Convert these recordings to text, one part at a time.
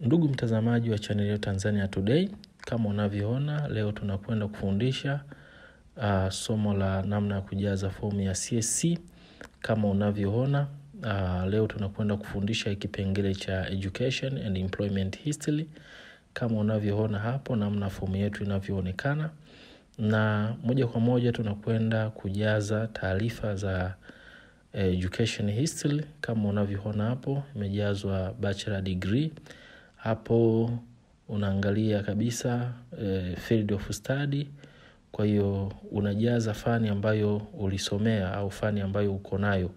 Ndugu mtazamaji wa channel ya Tanzania Today, kama unavyoona leo tunakwenda kufundisha somo la namna ya kujaza fomu ya CSC. Kama unavyoona leo tunakwenda kufundisha kipengele cha Education and Employment History. Kama unavyoona hapo namna fomu yetu inavyoonekana, na moja kwa moja tunakwenda kujaza taarifa za Education History. Kama unavyoona hapo imejazwa bachelor degree. Hapo unaangalia kabisa field of study. Kwa hiyo unajaza fani ambayo ulisomea au fani ambayo uko nayo.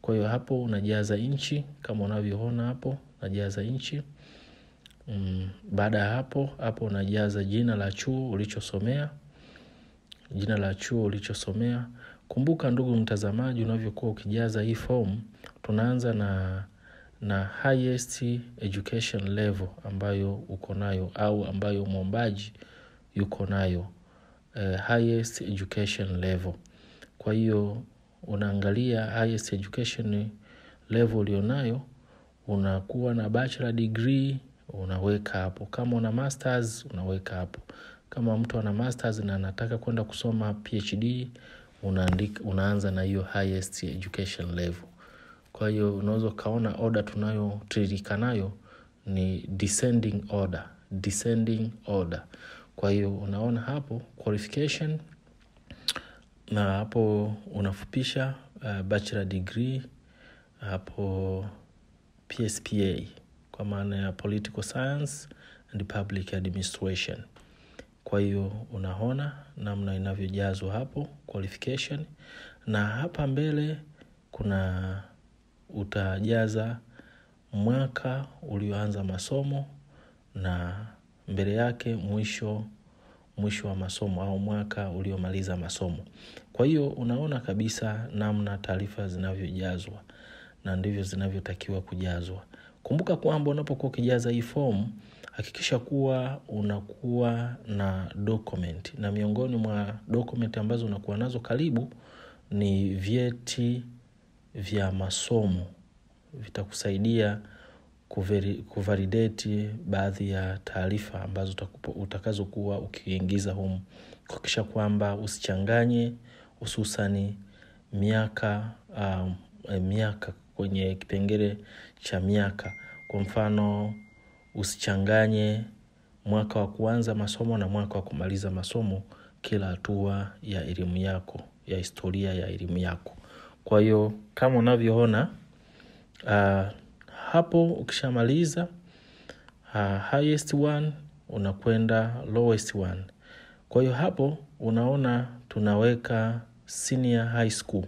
Kwa hiyo hapo unajaza nchi, kama unavyoona hapo unajaza nchi. Baada ya hapo unajaza jina la chuo ulichosomea. Jina la chuo ulichosomea. Kumbuka ndugu mtazamaji, unavyokuwa ukijaza hii form, tunaanza na highest education level ambayo uko nayo au ambayo mwombaji yuko nayo. Highest education level. Kwa hiyo unaangalia highest education level ulionayo, unakuwa na bachelor degree unaweka hapo. Kama una masters unaweka hapo. Kama mtu ana masters na anataka kwenda kusoma PhD, unaanza na hiyo highest education level. Kwa hiyo unaweza kaona order tunayotiririka nayo ni descending order. Kwa hiyo unaona hapo qualification, na hapo unafupisha bachelor degree, hapo PSPA kwa maana ya Political Science and Public Administration. Kwa hiyo unaona namna inavyojazwa hapo qualification, na hapa mbele kuna utajaza mwaka ulioanza masomo na mbele yake mwisho wa masomo au mwaka uliomaliza masomo. Kwa hiyo unaona kabisa namna taarifa zinavyojazwa, na ndivyo zinavyotakiwa kujazwa. Kumbuka kwamba unapokuwa ukijaza hii form, hakikisha kuwa unakuwa na document, na miongoni mwa document ambazo unakuwa nazo karibu ni vyeti vya masomo. Vitakusaidia kuvalidate baadhi ya taarifa ambazo utakazokuwa ukiingiza humu. Kuhakikisha kwamba usichanganye hususani miaka kwenye kipengele cha miaka. Kwa mfano usichanganye mwaka wa kuanza masomo na mwaka wa kumaliza masomo kila hatua ya elimu yako, ya historia ya elimu yako. Kwa hiyo kama unavyoona hapo ukishamaliza highest one unakwenda lowest one. Kwa hiyo hapo unaona tunaweka senior high school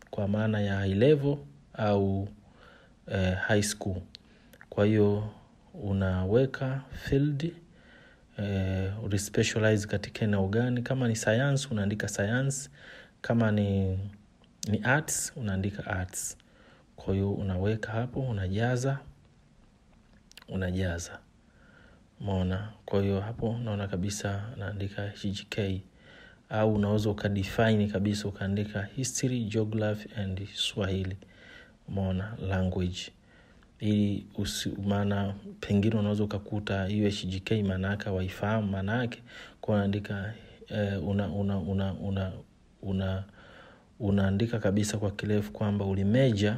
kwa maana ya high level au high school. Kwa hiyo unaweka field specialize katika eneo gani. Kama ni science unaandika science, kama ni arts unaandika arts. Kwa hiyo unaweka hapo, unajaza. Umeona? Kwa hiyo hapo unaona kabisa naandika HGK, au unaweza ukadefine kabisa ukaandika history, geography and Swahili. Umeona? Language. Ili maana pengine unaweza ukakuta hiyo HGK maana yake waifahamu maana yake, kwa unaandika unaandika kabisa kwa kirefu kwamba ulimeja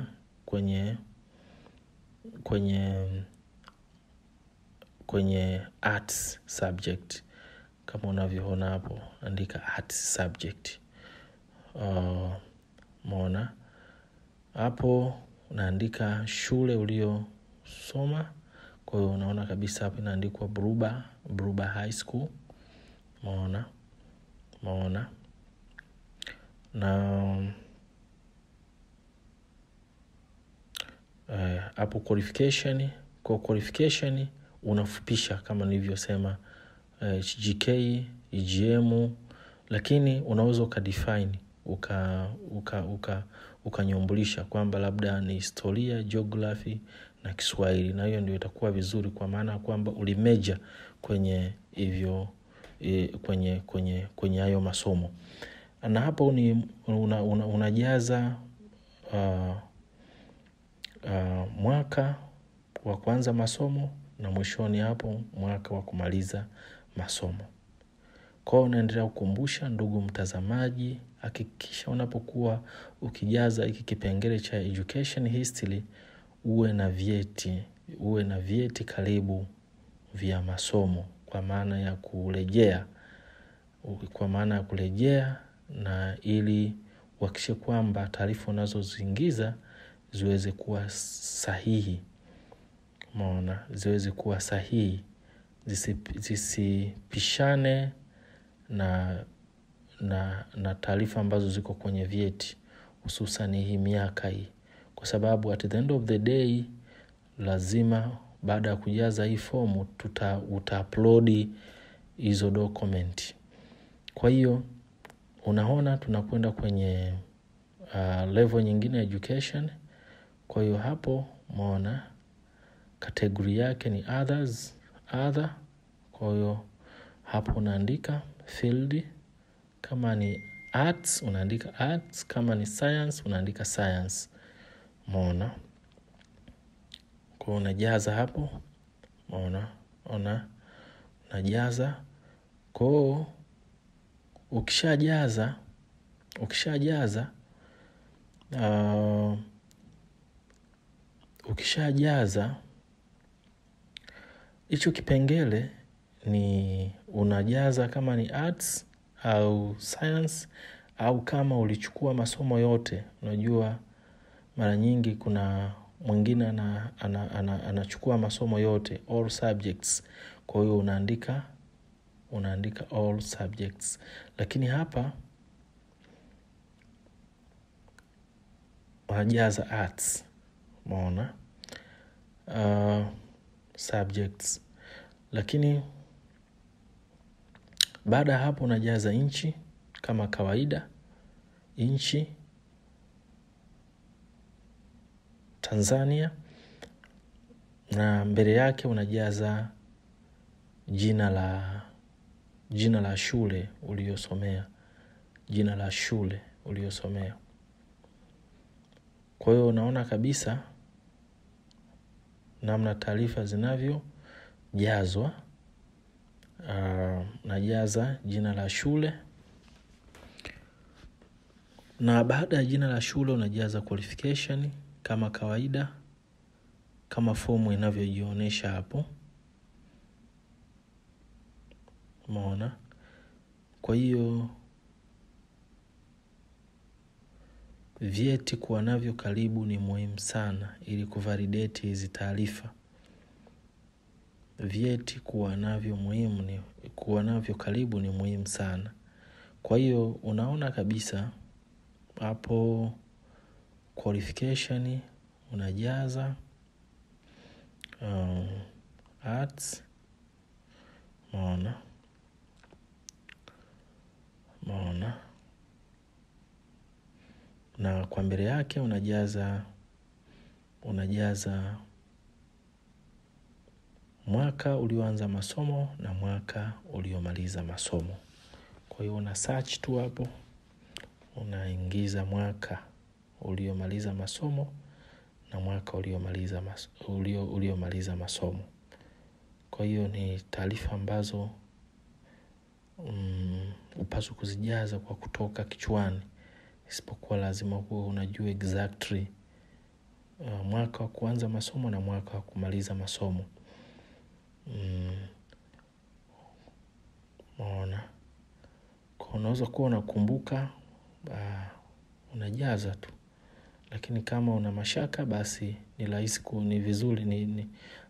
kwenye arts subject. Kama unavyoona hapo andika arts subject. Umeona? Hapo unaandika shule uliosoma. Kwa hiyo unaona kabisa hapo inaandikwa Bruba High School. Umeona? Na hapo qualification unafupisha kama nilivyosema HGK, EGM, lakini unaweza ukadefine ukanyumbulisha kwamba labda ni historia, geography na Kiswahili, na hiyo ndio itakuwa vizuri kwa maana kwamba ulimeja kwenye hivyo kwenye hayo masomo. Na hapo unajaza mwaka wa kuanza masomo na mwishoni hapo mwaka wa kumaliza masomo. Kwa hiyo naendelea kukumbusha ndugu mtazamaji, hakikisha unapokuwa ukijaza hiki kipengele cha education history uwe na vyeti karibu vya masomo kwa maana ya kurejea na ili uhakikishe kwamba taarifa unazoziingiza ziweze kuwa sahihi. Umeona, ziweze kuwa sahihi, zisipishane na taarifa ambazo ziko kwenye vyeti, hususan hii miaka hii, kwa sababu at the end of the day lazima baada ya kujaza hii fomu uta-upload hizo document. Kwa hiyo unaona tunakwenda kwenye level nyingine ya education. Kwa hiyo hapo umeona kategori yake ni other. Kwa hiyo hapo unaandika field, kama ni arts unaandika arts, kama ni science unaandika science. Umeona, kwa unajaza hapo. Umeona, unajaza. Kwa hiyo ukishajaza hicho kipengele ni unajaza kama ni arts au science, au kama ulichukua masomo yote. Unajua mara nyingi kuna mwingine anachukua masomo yote, all subjects. Kwa hiyo unaandika all subjects. Lakini hapa unajaza arts. Umeona? Subjects. Lakini baada ya hapo unajaza nchi kama kawaida. Nchi Tanzania, na mbele yake unajaza jina la shule uliyosomea. Kwa hiyo unaona kabisa namna taarifa zinavyojazwa. Najaza jina la shule, na baada ya jina la shule unajaza qualification kama kawaida, kama fomu inavyojionyesha hapo. Umeona? Kwa hiyo vyeti kuwa navyo karibu ni muhimu sana ili kuvalidate hizi taarifa. Vyeti kuwa navyo karibu ni muhimu sana. Kwa hiyo unaona kabisa hapo qualification unajaza arts. Umeona? Na kwa mbele yake unajaza mwaka ulioanza masomo na mwaka uliomaliza masomo. Kwa hiyo una search tu hapo, unaingiza mwaka uliomaliza masomo na mwaka uliomaliza masomo. Kwa hiyo ni taarifa ambazo upaswa kuzijaza kwa kutoka kichwani, isipokuwa lazima huwe unajua exactly mwaka wa kuanza masomo na mwaka wa kumaliza masomo. Unaona? Kwa unaweza kuwa unakumbuka, unajaza tu. Lakini kama una mashaka basi ni rahisi ni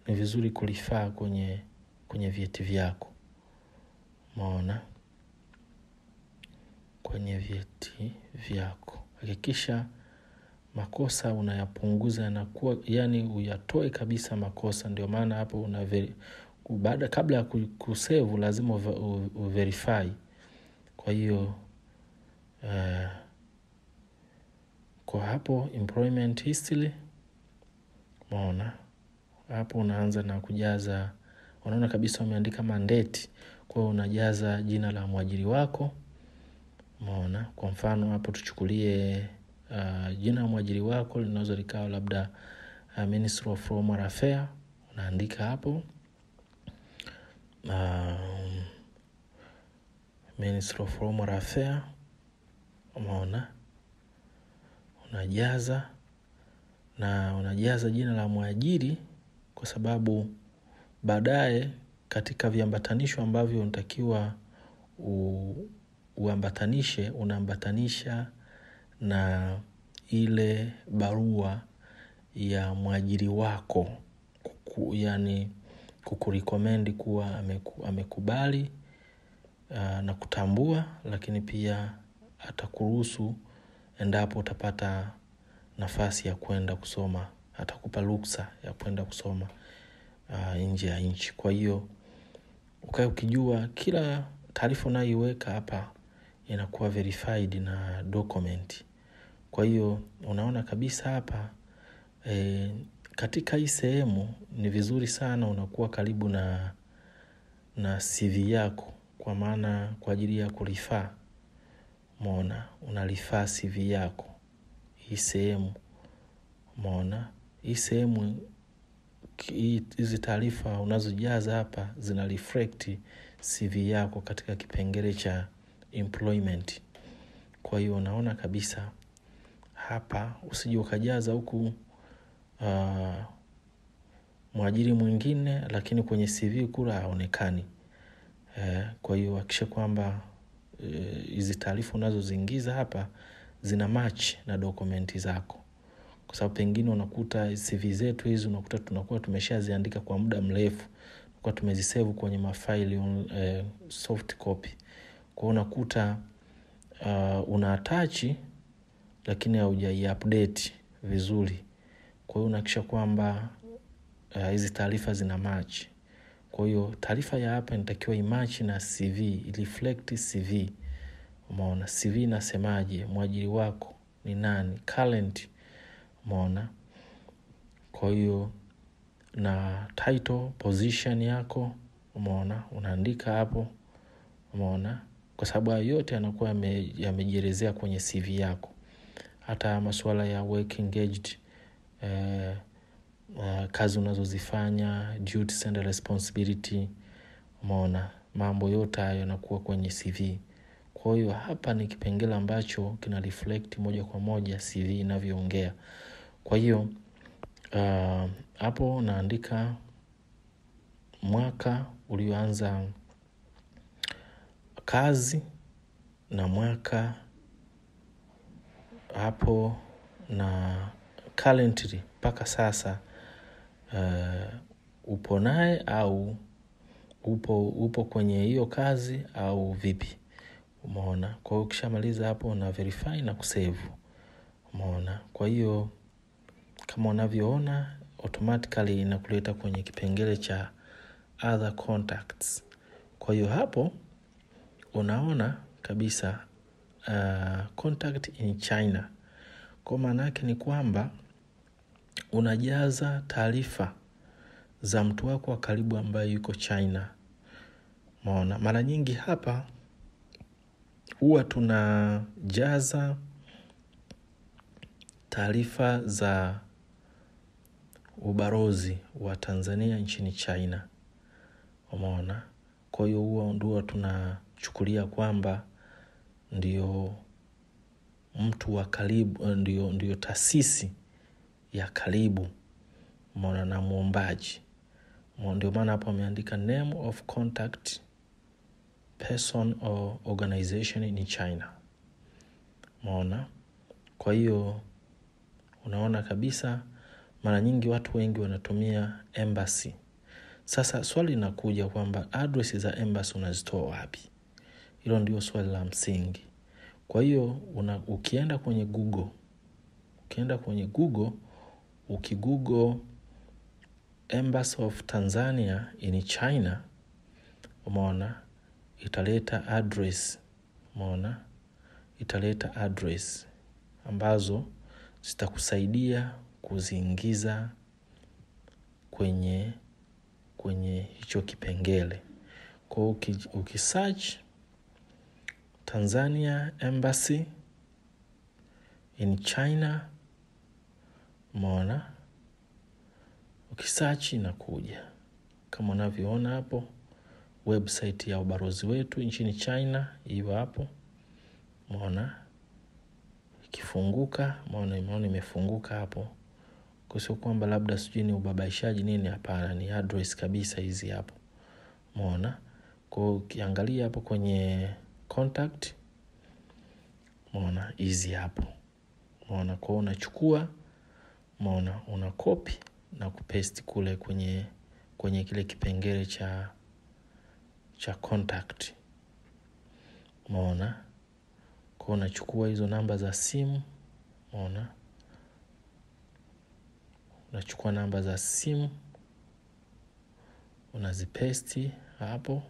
vizuri kulifaa kwenye vyeti vyako. Umeona? Kwenye vyeti vyako hakikisha makosa unayapunguza na kuwa, yani uyatoe kabisa makosa. Ndio maana hapo kabla ya kusave lazima uverify. Kwa hiyo kwa hapo employment history, umeona hapo unaanza na kujaza. Unaona kabisa umeandika mandate, kwa hiyo unajaza jina la mwajiri wako. Umeona? Kwa mfano hapo tuchukulie jina la mwajiri wako linaweza likawa labda Ministry of Home Affairs. Unaandika hapo Ministry of Home Affairs. Umeona, unajaza na unajaza jina la mwajiri, kwa sababu baadaye katika viambatanisho ambavyo unatakiwa uambatanishe, unaambatanisha na ile barua ya mwajiri wako, yani kukurecommend kuwa amekubali na kutambua, lakini pia atakuruhusu endapo utapata nafasi ya kwenda kusoma, atakupa ruksa ya kwenda kusoma nje ya nchi. Kwa hiyo ukae ukijua kila taarifa unayoiweka hapa inakuwa verified na document. Kwa hiyo unaona kabisa hapa katika hii sehemu ni vizuri sana unakuwa karibu na CV yako, kwa maana kwa ajili ya kurifaa. Umeona, unarifaa CV yako hii sehemu. Umeona, hii sehemu, hizi taarifa unazojaza hapa zina reflect CV yako katika kipengele cha employment. Kwa hiyo unaona kabisa hapa, usije ukajaza huku mwajiri mwingine lakini kwenye CV kura haonekani. Kwa hiyo hakikisha kwamba hizi taarifa unazoziingiza hapa zina match na dokumenti zako, kwa sababu pengine unakuta CV zetu hizi unakuta tunakuwa tumeshaziandika kwa muda mrefu, kwa tumezisave kwenye mafaili soft copy. Kwa unakuta una attach lakini hauja-update vizuri. Kwa hiyo unahakikisha kwamba hizi taarifa zina match. Kwa hiyo taarifa ya hapa inatakiwa imatch na CV, reflect CV. Umeona, CV inasemaje, mwajiri wako ni nani, current. Umeona, kwa hiyo na title, position yako, umeona, unaandika hapo. Umeona, kwa sababu yote yanakuwa yamejielezea kwenye CV yako. Hata masuala ya work engaged, kazi unazozifanya, duties and responsibility. Umeona, mambo yote hayo yanakuwa kwenye CV. Kwa hiyo hapa ni kipengele ambacho kina reflect moja kwa moja CV inavyoongea. Kwa hiyo hapo naandika mwaka ulioanza kazi na mwaka hapo na currently mpaka sasa upo naye au upo kwenye hiyo kazi au vipi. Umeona, kwa hiyo ukishamaliza hapo na verify na kusave. Umeona, kwa hiyo kama unavyoona automatically inakuleta kwenye kipengele cha other contacts. Kwa hiyo hapo unaona kabisa contact in China. Kwa maana yake ni kwamba unajaza taarifa za mtu wako wa karibu ambaye yuko China. Umeona, mara nyingi hapa huwa tunajaza taarifa za ubalozi wa Tanzania nchini China. Umeona, kwa hiyo huwa ndio tunachukulia kwamba ndio mtu wa karibu, ndio taasisi ya karibu. Umeona, na muombaji. Ndio maana hapo ameandika name of contact person or organization in China. Umeona, kwa hiyo unaona kabisa mara nyingi watu wengi wanatumia embassy. Sasa swali linakuja kwamba address za embassy unazitoa wapi? Hilo ndio swali la msingi. Kwa hiyo ukienda kwenye Google, ukigoogle Embassy of Tanzania in China, umeona italeta address. Umeona, italeta address ambazo zitakusaidia kuziingiza kwenye hicho kipengele. Kwa hiyo ukisearch Tanzania Embassy in China, umeona, ukisearch inakuja kama unavyoona hapo. website ya ubalozi wetu nchini China, hiyo hapo. Umeona ikifunguka, umeona imefunguka hapo. Kwa sio kwamba labda sijui ni ubabaishaji nini, hapana, ni address kabisa hizi hapo. Umeona? Kwa ukiangalia hapo kwenye contact, umeona hizi hapo. Umeona, kwa unachukua, umeona una copy na kupaste kule kwenye kile kipengele cha contact. Umeona? Kwa unachukua hizo namba za simu, umeona? Unachukua namba za simu, unazipaste hapo.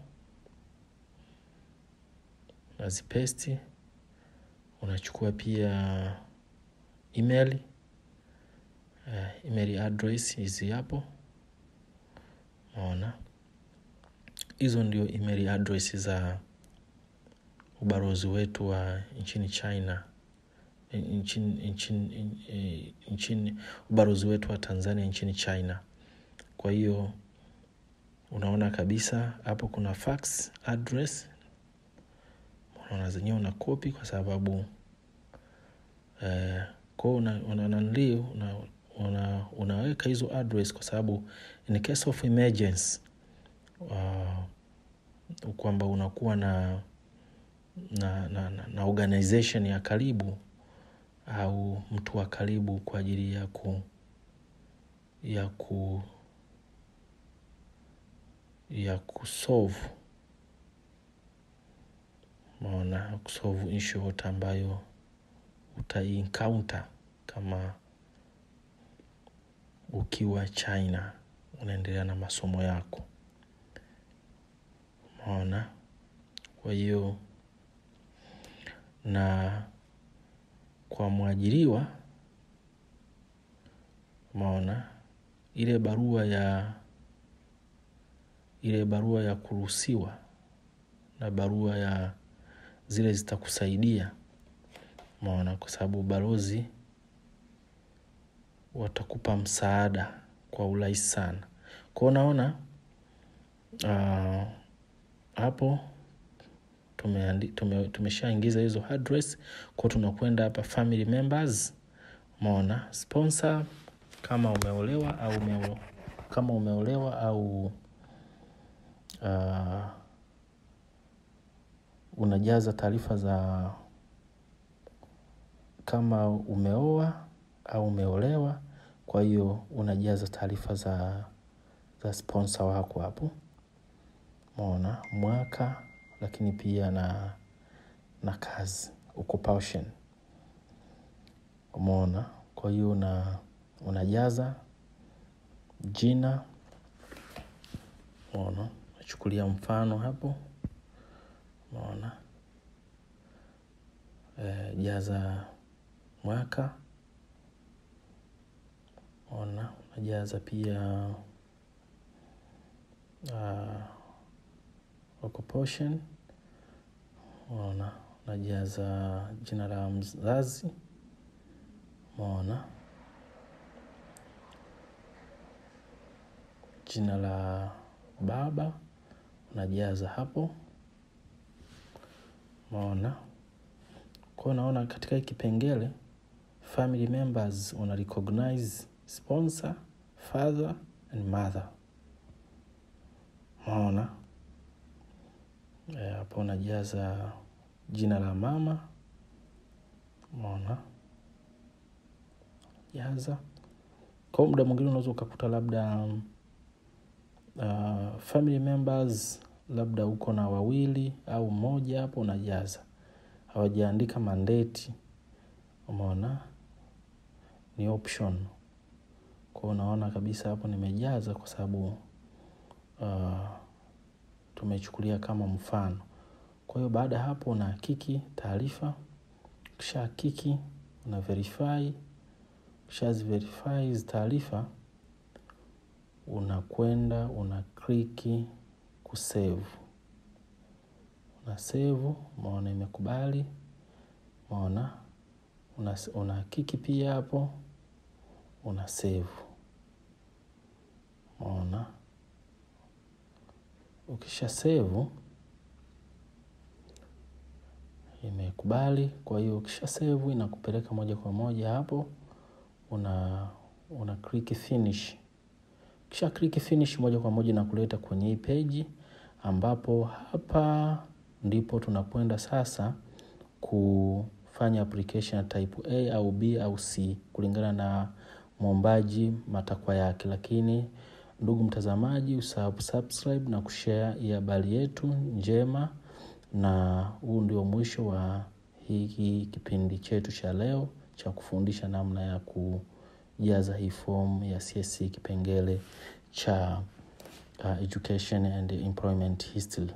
Unazipesti. Unachukua pia email address hizi hapo. Unaona, hizo ndio email address za ubalozi wetu wa nchini China, nchini ubalozi wetu wa Tanzania nchini China. Kwa hiyo unaona kabisa hapo kuna fax address. Unaona zenyewe una copy kwa sababu kwa unaweka hizo address kwa sababu in case of emergency, kwamba unakuwa na organization ya karibu au mtu wa karibu kwa ajili ya kusolve, maana kusolve issue yote ambayo uta-encounter kama ukiwa China unaendelea na masomo yako. Maana kwa hiyo na kwa mwajiriwa, maana ile barua ya kuruhusiwa na barua ya zile zitakusaidia, maana kwa sababu balozi watakupa msaada kwa urahisi sana. Kwa unaona hapo tumeshaingiza hizo address. Kwa tunakwenda hapa family members. Umeona, sponsor kama umeolewa au unajaza taarifa za kama umeoa au umeolewa. Kwa hiyo unajaza taarifa za sponsor wako hapo. Umeona, mwaka, lakini pia na kazi, occupation. Umeona, kwa hiyo unajaza jina. Umeona, nachukulia mfano hapo. Umeona, jaza mwaka. Umeona, unajaza pia occupation. Umeona, unajaza jina la mzazi. Umeona, jina la baba unajaza hapo. Umeona, kwa naona katika kipengele family members una recognize sponsor, father and mother. Umeona, hapo unajaza jina la mama. Umeona, jaza. Kwa muda mwingine unaweza kukuta labda family members labda uko na wawili au mmoja, hapo unajaza. Hawajaandika mandate. Umeona, ni option. Kwa unaona kabisa hapo nimejaza kwa sababu tumechukulia kama mfano. Kwa hiyo baada hapo unahakiki taarifa. Kisha hakiki, una verify. Kisha verify hizo taarifa, unakwenda una click kusave. Una save. Umeona imekubali. Umeona, unahakiki pia hapo, una save. Umeona, Ukisha save imekubali. Kwa hiyo ukisha save inakupeleka moja kwa moja hapo, una click finish. Kisha click finish moja kwa moja inakuleta kwenye hii page, ambapo hapa ndipo tunakwenda sasa kufanya application type A au B au C kulingana na mwombaji matakwa yake. Lakini ndugu mtazamaji, usahau subscribe na kushare hii habari yetu njema, na huu ndio mwisho wa hiki kipindi chetu cha leo cha kufundisha namna ya kujaza hii form ya CSC kipengele cha Education and Employment History.